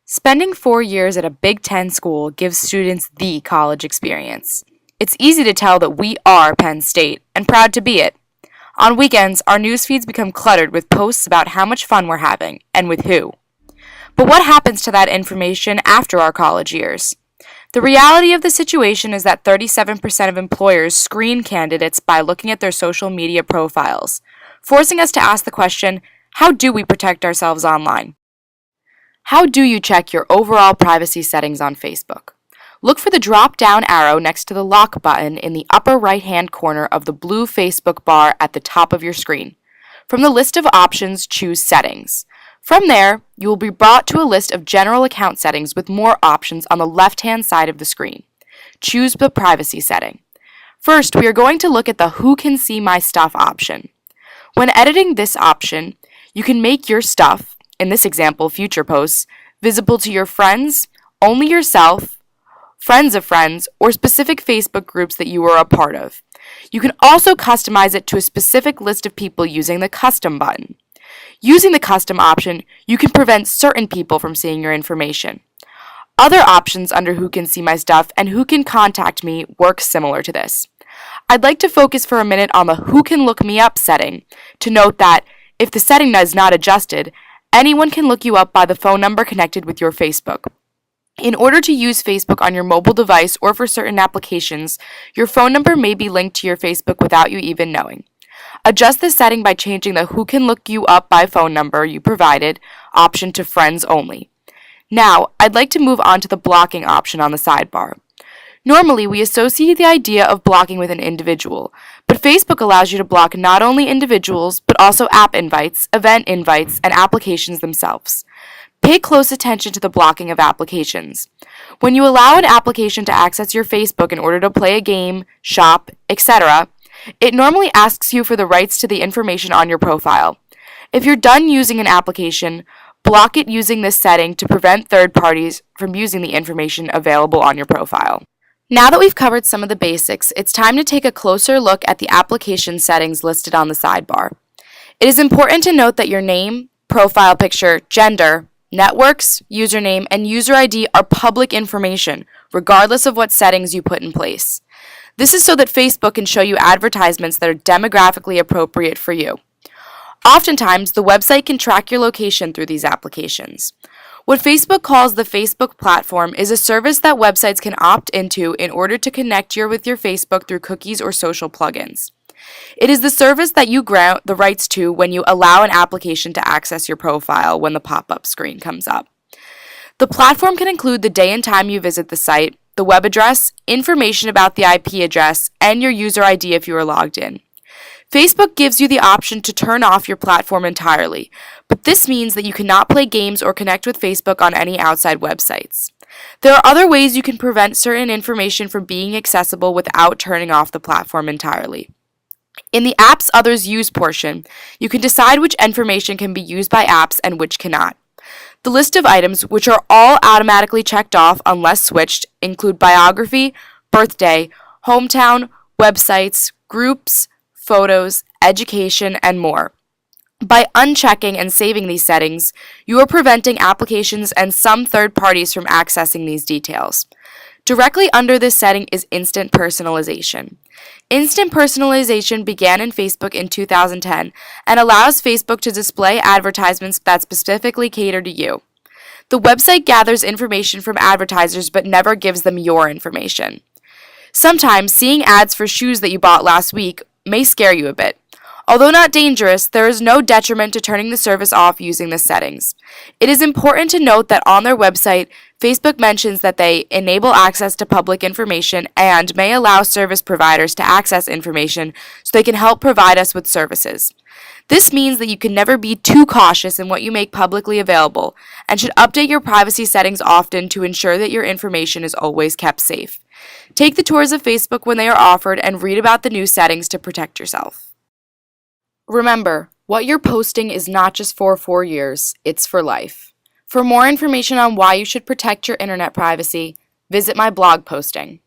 Spending 4 years at a Big Ten school gives students the college experience. It's easy to tell that we are Penn State, and proud to be it. On weekends, our news feeds become cluttered with posts about how much fun we're having, and with who. But what happens to that information after our college years? The reality of the situation is that 37% of employers screen candidates by looking at their social media profiles, forcing us to ask the question, how do we protect ourselves online? How do you check your overall privacy settings on Facebook? Look for the drop-down arrow next to the lock button in the upper right-hand corner of the blue Facebook bar at the top of your screen. From the list of options, choose Settings. From there, you will be brought to a list of general account settings with more options on the left-hand side of the screen. Choose the privacy setting. First, we are going to look at the Who Can See My Stuff option. When editing this option, you can make your stuff, in this example, future posts, visible to your friends, only yourself, friends of friends, or specific Facebook groups that you are a part of. You can also customize it to a specific list of people using the Custom button. Using the Custom option, you can prevent certain people from seeing your information. Other options under Who Can See My Stuff and Who Can Contact Me work similar to this. I'd like to focus for a minute on the Who Can Look Me Up setting to note that if the setting is not adjusted, anyone can look you up by the phone number connected with your Facebook. In order to use Facebook on your mobile device or for certain applications, your phone number may be linked to your Facebook without you even knowing. Adjust this setting by changing the Who Can Look You Up by Phone Number you provided option to Friends Only. Now, I'd like to move on to the blocking option on the sidebar. Normally, we associate the idea of blocking with an individual, but Facebook allows you to block not only individuals, but also app invites, event invites, and applications themselves. Pay close attention to the blocking of applications. When you allow an application to access your Facebook in order to play a game, shop, etc., it normally asks you for the rights to the information on your profile. If you're done using an application, block it using this setting to prevent third parties from using the information available on your profile. Now that we've covered some of the basics, it's time to take a closer look at the application settings listed on the sidebar. It is important to note that your name, profile picture, gender, networks, username, and user ID are public information, regardless of what settings you put in place. This is so that Facebook can show you advertisements that are demographically appropriate for you. Oftentimes, the website can track your location through these applications. What Facebook calls the Facebook platform is a service that websites can opt into in order to connect with your Facebook through cookies or social plugins. It is the service that you grant the rights to when you allow an application to access your profile when the pop-up screen comes up. The platform can include the day and time you visit the site, the web address, information about the IP address, and your user ID if you are logged in. Facebook gives you the option to turn off your platform entirely, but this means that you cannot play games or connect with Facebook on any outside websites. There are other ways you can prevent certain information from being accessible without turning off the platform entirely. In the Apps Others Use portion, you can decide which information can be used by apps and which cannot. The list of items, which are all automatically checked off unless switched, include biography, birthday, hometown, websites, groups, photos, education, and more. By unchecking and saving these settings, you are preventing applications and some third parties from accessing these details. Directly under this setting is Instant Personalization. Instant Personalization began in Facebook in 2010 and allows Facebook to display advertisements that specifically cater to you. The website gathers information from advertisers but never gives them your information. Sometimes seeing ads for shoes that you bought last week may scare you a bit. Although not dangerous, there is no detriment to turning the service off using the settings. It is important to note that on their website, Facebook mentions that they enable access to public information and may allow service providers to access information so they can help provide us with services. This means that you can never be too cautious in what you make publicly available and should update your privacy settings often to ensure that your information is always kept safe. Take the tours of Facebook when they are offered and read about the new settings to protect yourself. Remember, what you're posting is not just for 4 years, it's for life. For more information on why you should protect your internet privacy, visit my blog posting.